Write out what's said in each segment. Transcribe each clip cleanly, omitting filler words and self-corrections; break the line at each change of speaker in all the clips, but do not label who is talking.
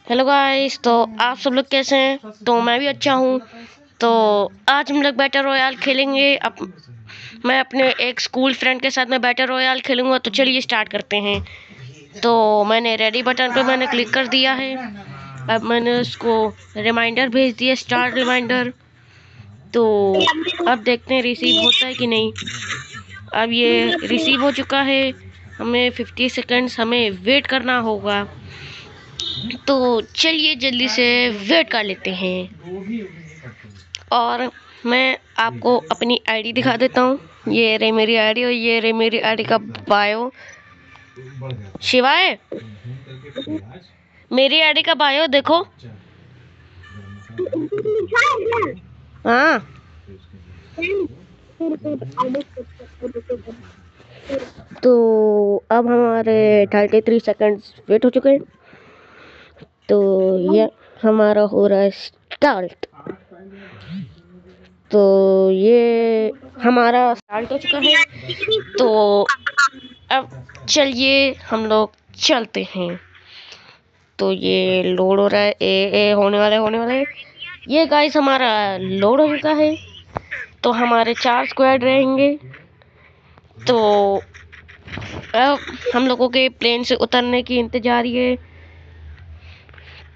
Hello guys, तो आप सब लोग कैसे हैं? तो मैं भी अच्छा हूँ। तो आज हम लोग बैटल रॉयल खेलेंगे। मैं अपने एक स्कूल फ्रेंड के साथ में बैटल रॉयल खेलूंगा। तो चलिए स्टार्ट करते हैं। तो मैंने रेडी बटन पे मैंने क्लिक कर दिया है। अब मैंने उसको रिमाइंडर भेज दिया, स्टार्ट रिमाइंडर। तो अब देखते हैं रिसीव होता है कि नहीं। अब ये रिसीव हो चुका है। हमें 50 सेकेंड्स हमें वेट करना होगा। तो चलिए जल्दी से वेट कर लेते हैं। और मैं आपको अपनी आईडी दिखा देता हूँ। ये रही मेरी आईडी और ये रही मेरी आईडी का बायो। शिवाय, मेरी आईडी का बायो देखो। हाँ, तो अब हमारे 33 सेकंड्स वेट हो चुके हैं। तो ये हमारा हो रहा है स्टार्ट। तो ये हमारा स्टार्ट हो चुका है। तो अब चलिए हम लोग चलते हैं। तो ये लोड हो रहा है। ए होने वाले। ये गाइस हमारा लोड हो चुका है। तो हमारे 4 स्क्वाड रहेंगे। तो अब हम लोगों के प्लेन से उतरने की इंतजार है।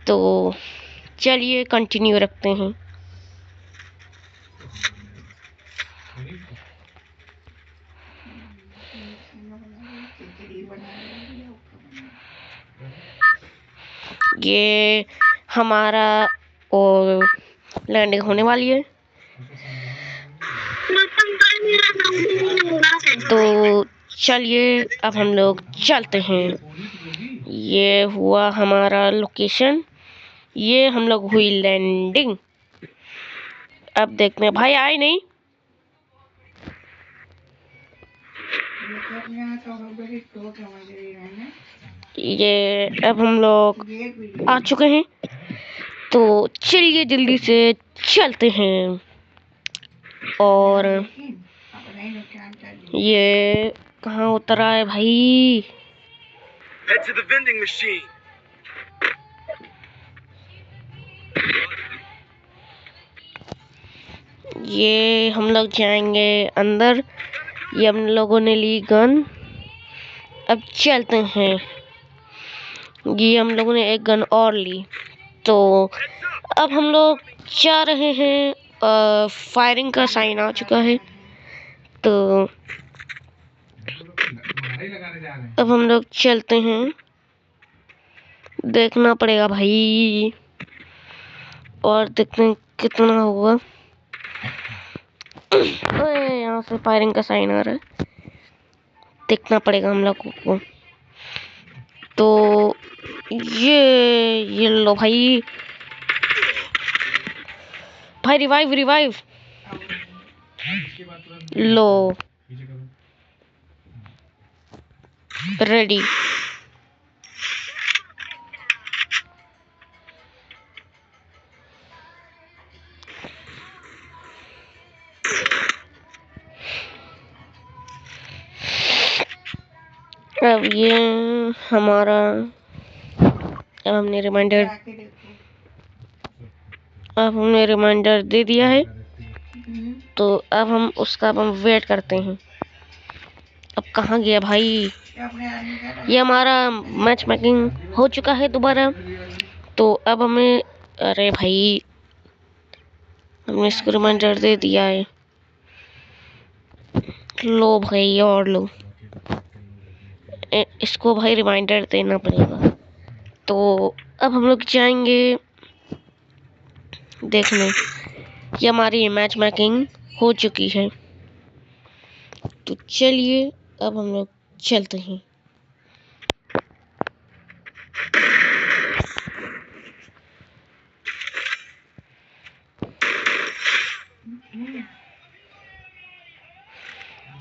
तो चलिए कंटिन्यू रखते हैं। ये हमारा और लैंडिंग होने वाली है। तो चलिए अब हम लोग चलते हैं। ये हुआ हमारा लोकेशन। ये हम लोग हुई लैंडिंग। अब देखते हैं। भाई आए नहीं। ये अब हम लोग आ चुके हैं। तो चलिए जल्दी से चलते हैं। और ये कहाँ उतरा है भाई?
Head to the vending machine.
ये हम लोग जाएंगे अंदर। ये हम लोगों ने ली गन। अब चलते हैं। ये हम लोगों ने एक गन और ली। तो अब हम लोग जा रहे हैं। फायरिंग का साइन आ चुका है। तो अब हम लोग चलते हैं। देखना पड़ेगा भाई। और देखते हैं कितना होगा। यहाँ से फायरिंग का साइन आ रहा है। देखना पड़ेगा हम लोगों को। तो ये लो भाई। भाई रिवाइव रिवाइव लो। रेडी। अब ये हमारा, अब हमने रिमाइंडर दे दिया है। तो अब हम उसका अब हम वेट करते हैं। अब कहाँ गया भाई? ये हमारा मैच मेकिंग हो चुका है दोबारा। तो अब हमें, अरे भाई हमने इसको रिमाइंडर दे दिया है। लो भाई और लो। इसको भाई रिमाइंडर देना पड़ेगा। तो अब हम लोग जाएंगे देखने। ये हमारी मैच मेकिंग हो चुकी है। तो चलिए अब हम लोग चलते हैं।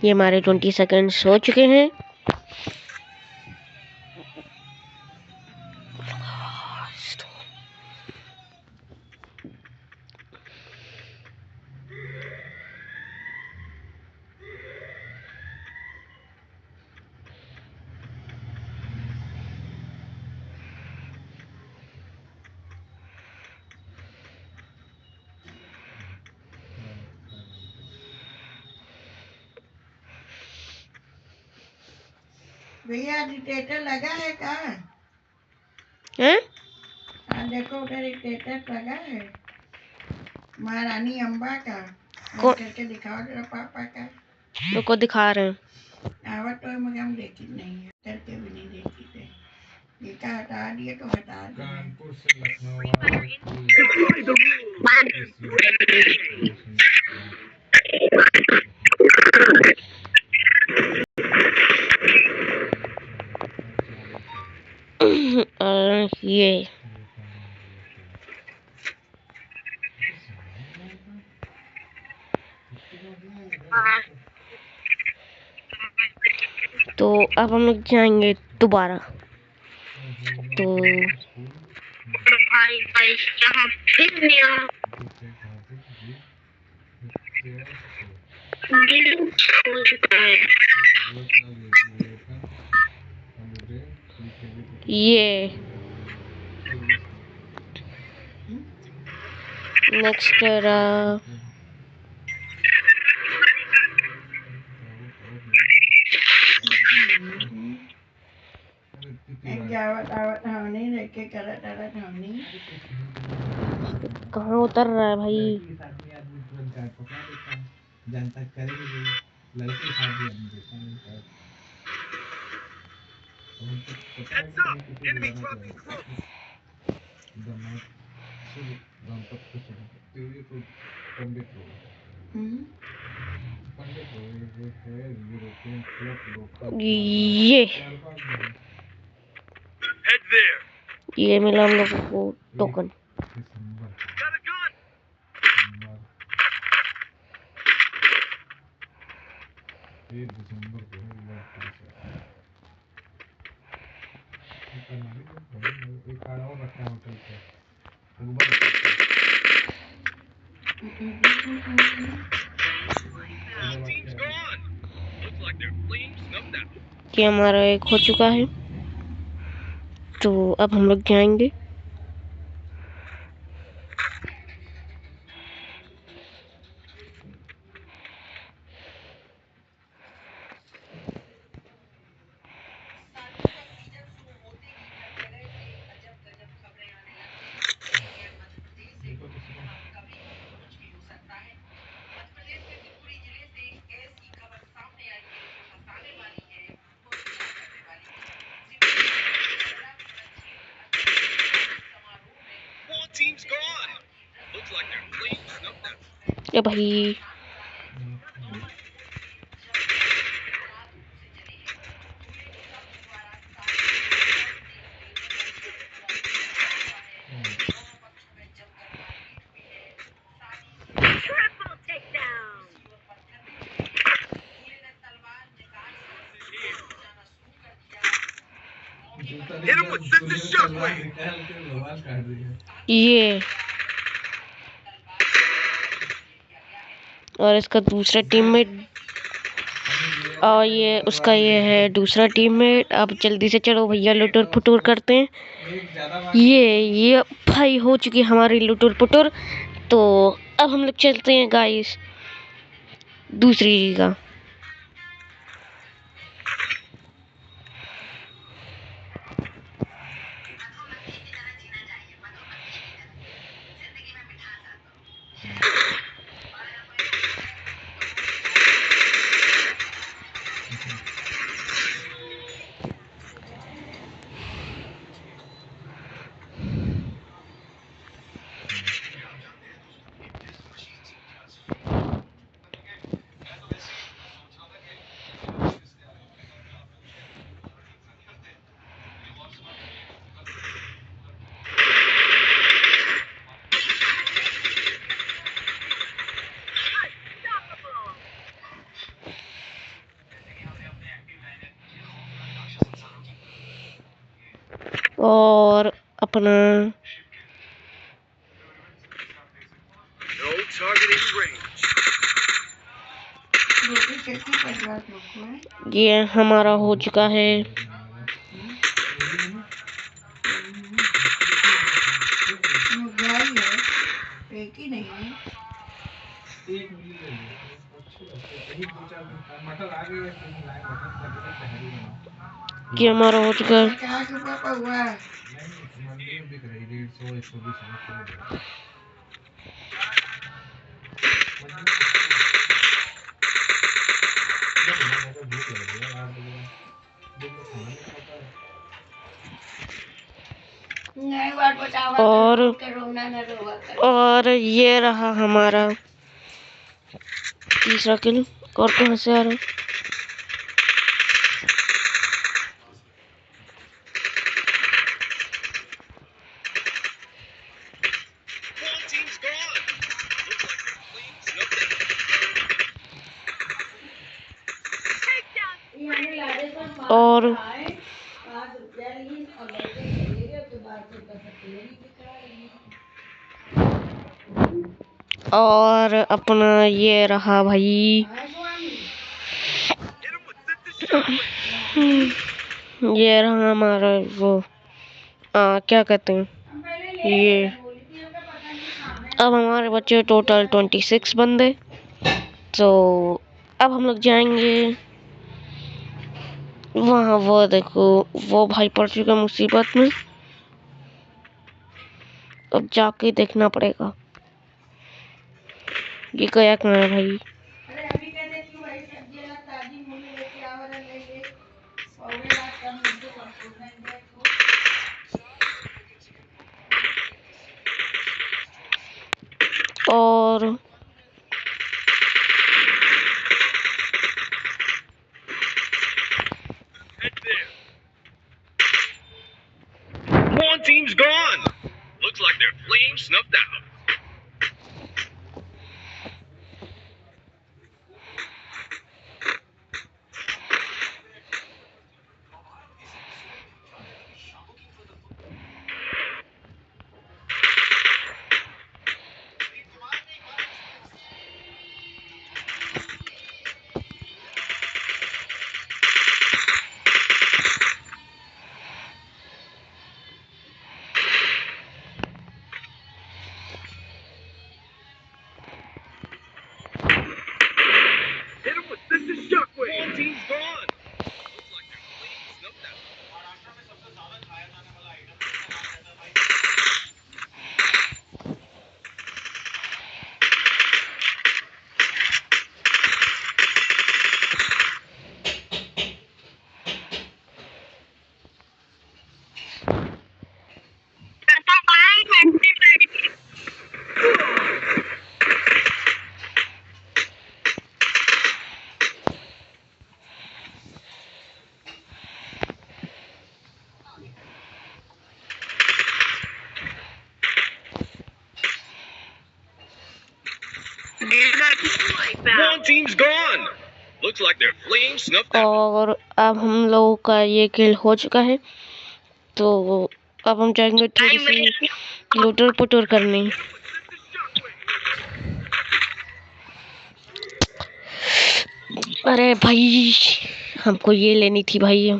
ये हमारे 20 सेकंड्स हो चुके हैं।
भैया डिटेक्टर लगा है का?
हैं?
हाँ देखो उधर एक डिटेक्टर लगा है महारानी अम्बा का।
कौन?
करके दिखाओ जरा पापा का।
रुको दिखा रहे हैं।
आवत तो मगर हम देखी नहीं है, करके भी नहीं देखी थे। ये का हटा दिए तो हटा दिए।
कानपुर से लखनऊ
ये तो अब हम लोग जाएंगे दोबारा। तो भाई भाई यहाँ फिर नया ग्लिच हो चुका है। ये नेक्स्ट
जावत आवत हमने लेके करत करत हमने।
कहाँ उतर रहा है भाई?
जनता करेगी लड़के शादी आदमी देता है।
Heads up! Enemy dropping close.
दामाद शुभ दाम्पत्य शुभ तेरे तो पंडित हो यूरोपियन क्लब
ये
Head there.
ये मिला हम लोगों को token.
December
Got a gun.
दिसंबर को एक कार्ड और रखा है होटल पे
Team's gone. Looks like their flames snuffed out.
ये हमारा एक हो चुका है। तो अब हम लोग जाएंगे।
Whole team's gone. Looks like their flames snuffed out.
ये भाई
Hit him with Sister Shockwave.
ये और इसका दूसरा टीममेट और ये उसका ये है दूसरा टीममेट। अब जल्दी से चलो भैया लुटुर पुटुर करते हैं। ये भाई हो चुकी है हमारी लुटुर पुटुर। तो अब हम लोग चलते हैं गाइस दूसरी जगह। और अपना
No targeting range.
रोटी चटनी परिवार लोग है।
ये हमारा हो चुका है।
मुर्गाई है एक ही नहीं है।
एक मिली ले लो अच्छी बात है। कहीं दो चार दिन मटर आ गए मटन का शहरी बनाओ।
कि हमारा हो चुका है।
50 रुपये का हुआ।
नहीं मंडी में बिक रही 150 120 में किलो दे। मंडी में सस्ती है। जब मैंने तो भूख लग रही है 8 बजे दिन में खाना नहीं खाता है।
नहीं बात बतावा
और
के रोना न रोवा कर।
और ये रहा हमारा तीसरा किल। और कहाँ से आ रहा है?
One team's gone. Looks like they're clean snuffed out.
यानी लाड़े पर मार
और
आए 5 रुपया ली और लड़के चले गए तो बाद से बस अकेले ही दिखा रही
और अपना ये रहा भाई।
है स्वामी।
Hit him with the shockwave.
ये रहा हमारा वो क्या कहते हैं
हम पहले ले
ये।
बोली थी हमको पता नहीं खाना है।
अब हमारे बच्चे टोटल 26 बंदे। तो अब हम लोग जाएंगे वहाँ। वो देखो वो भाई पड़ चुका मुसीबत में। अब जाके देखना पड़ेगा ये गया कहाँ है भाई।
अरे अभी कहते क्यों भाई सब्जी वाला ताजी मूली लेके आओ वाला ले ले पौवे रात का मुझे कंप्यूटर देखो।
और
Head there. One team's gone. Looks like their flame snuffed out. Hit him with the shockwave. One team's gone. Looks like their flame snuffed out. One team's gone. Looks like their flame snuffed out.
और अब हम लोगों का ये किल हो चुका है। तो अब हम जाएंगे थोड़ी सी लुटर पुटर करने। अरे भाई हमको ये लेनी थी भाई।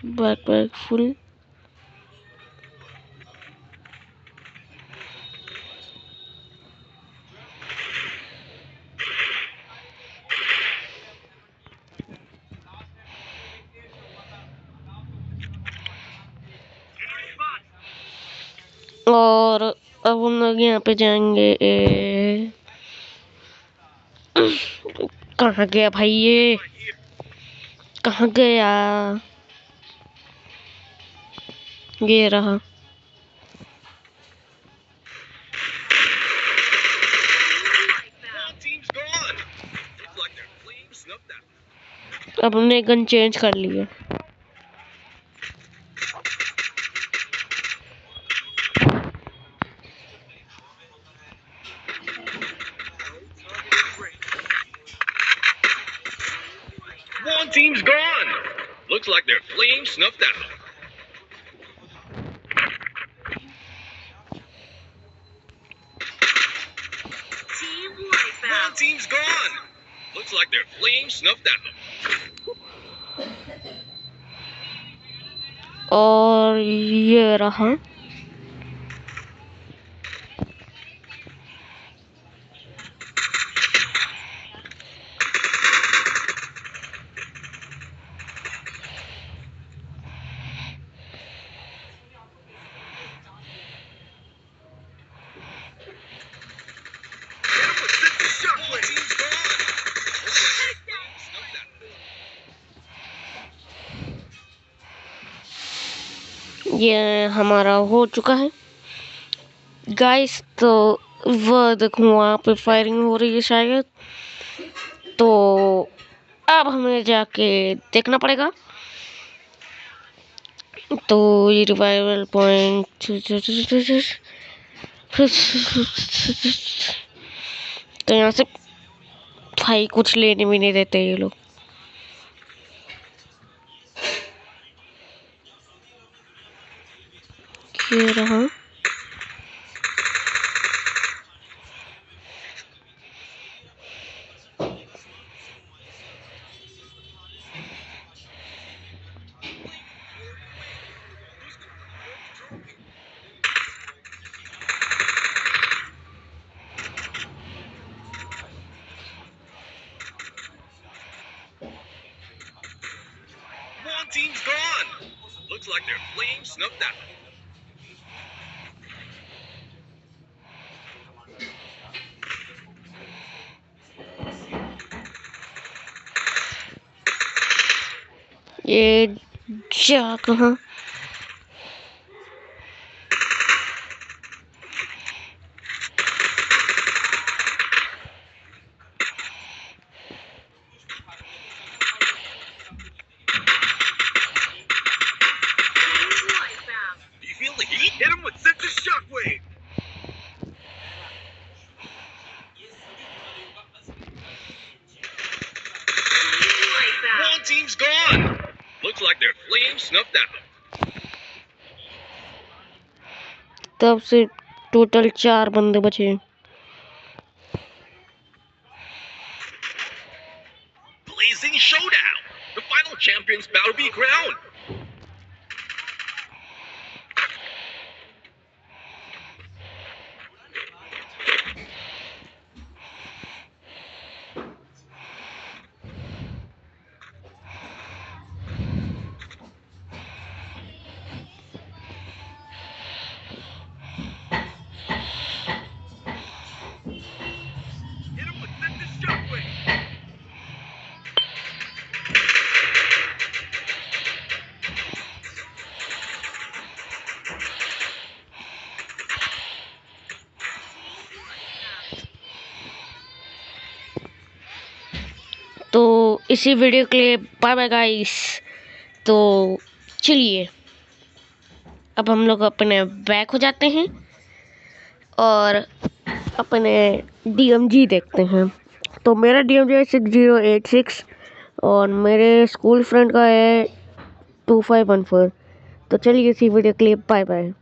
Backpack full. और अब हम लोग यहाँ पे जाएंगे कहाँ गया भाई ये? कहाँ गया? ये रहा।
One team's gone. Looks like their flame snuffed out.
अब हमने गन चेंज कर लिया।
One team's gone. Looks like their flame snuffed out. One team's gone. Looks like their flame snuffed out.
और ये रहा। ये हमारा हो चुका है गाइस। तो वह देखो वहाँ पे फायरिंग हो रही है शायद, तो अब हमें जाके देखना पड़ेगा। तो ये रिवाइवल पॉइंट, तो यहाँ से भाई कुछ लेने भी नहीं देते ये लोग। ये रहा,
One team's gone. Looks like their flames snuffed out.
ये जा कहाँ?
Do you feel the heat? Hit him with Senses Shockwave. One team's gone. Looks like their flames snuffed out.
तब से टोटल 4 बंदे बचे।
Blazing showdown. The final champion's bout to be crowned. Hit him with Senses Shockwave.
तो इसी video के लिए bye bye guys. तो चलिए अब हम लोग अपने बैक हो जाते हैं और अपने DMG देखते हैं। तो मेरा DMG है 6086 और मेरे स्कूल फ्रेंड का है 2514। तो चलिए इसी वीडियो के लिए बाय बाय।